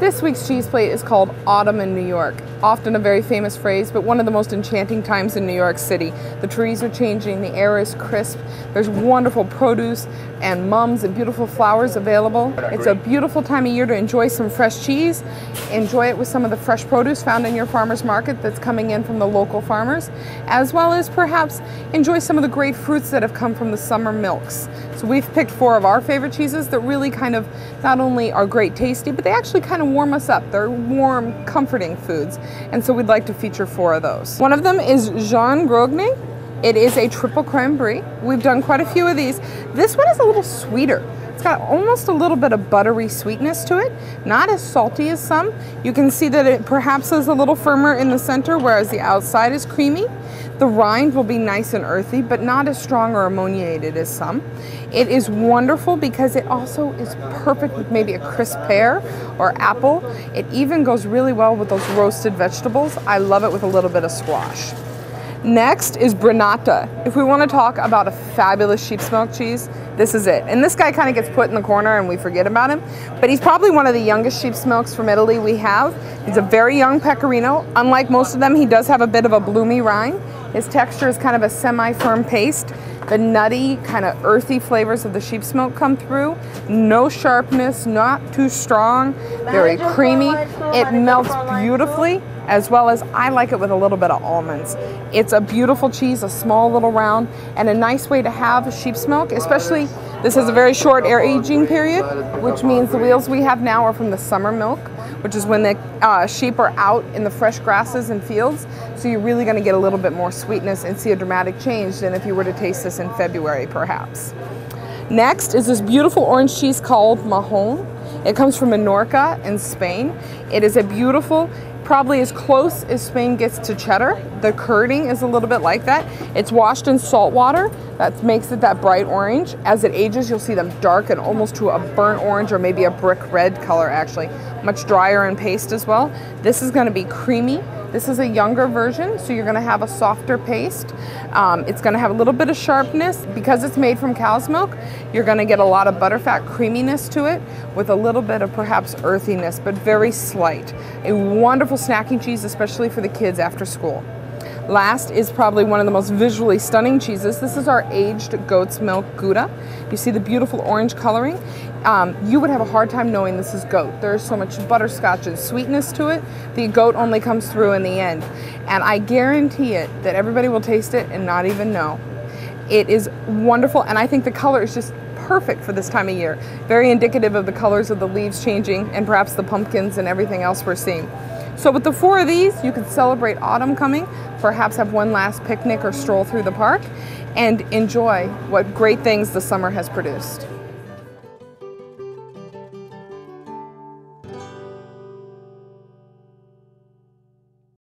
This week's cheese plate is called Autumn in New York. Often a very famous phrase, but one of the most enchanting times in New York City. The trees are changing, the air is crisp, there's wonderful produce and mums and beautiful flowers available. It's a beautiful time of year to enjoy some fresh cheese. Enjoy it with some of the fresh produce found in your farmer's market that's coming in from the local farmers, as well as perhaps enjoy some of the great fruits that have come from the summer milks. So we've picked 4 of our favorite cheeses that really kind of not only are great tasty, but they actually kind of warm us up. They're warm, comforting foods. And so we'd like to feature 4 of those. One of them is Grogne. It is a triple creme brie. We've done quite a few of these. This one is a little sweeter. It's got almost a little bit of buttery sweetness to it, not as salty as some. You can see that it perhaps is a little firmer in the center, whereas the outside is creamy. The rind will be nice and earthy, but not as strong or ammoniated as some. It is wonderful because it also is perfect with maybe a crisp pear or apple. It even goes really well with those roasted vegetables. I love it with a little bit of squash. Next is Brinata. If we want to talk about a fabulous sheep's milk cheese, this is it. And this guy kind of gets put in the corner and we forget about him, but he's probably one of the youngest sheep's milks from Italy we have. He's a very young pecorino. Unlike most of them, he does have a bit of a bloomy rind. His texture is kind of a semi-firm paste. The nutty, kind of earthy flavors of the sheep's milk come through. No sharpness, not too strong, very creamy. It melts beautifully, as well as I like it with a little bit of almonds. It's a beautiful cheese, a small little round, and a nice way to have sheep's milk, especially this is a very short aging period, which means the wheels we have now are from the summer milk, which is when the sheep are out in the fresh grasses and fields. So you're really going to get a little bit more sweetness and see a dramatic change than if you were to taste this in February, perhaps. Next is this beautiful orange cheese called Mahon. It comes from Menorca in Spain. It is a beautiful, probably as close as Spain gets to cheddar. The curding is a little bit like that. It's washed in salt water. That makes it that bright orange. As it ages, you'll see them darken almost to a burnt orange or maybe a brick red color actually. Much drier in paste as well. This is going to be creamy. This is a younger version, so you're going to have a softer paste. It's going to have a little bit of sharpness. Because it's made from cow's milk, you're going to get a lot of butterfat creaminess to it with a little bit of perhaps earthiness, but very slight. A wonderful snacking cheese, especially for the kids after school. Last is probably one of the most visually stunning cheeses. This is our aged goat's milk Gouda. You see the beautiful orange coloring. You would have a hard time knowing this is goat. There's so much butterscotch and sweetness to it. The goat only comes through in the end. And I guarantee it that everybody will taste it and not even know. It is wonderful, and I think the color is just perfect for this time of year. Very indicative of the colors of the leaves changing and perhaps the pumpkins and everything else we're seeing. So with the 4 of these, you could celebrate autumn coming, perhaps have one last picnic or stroll through the park, and enjoy what great things the summer has produced.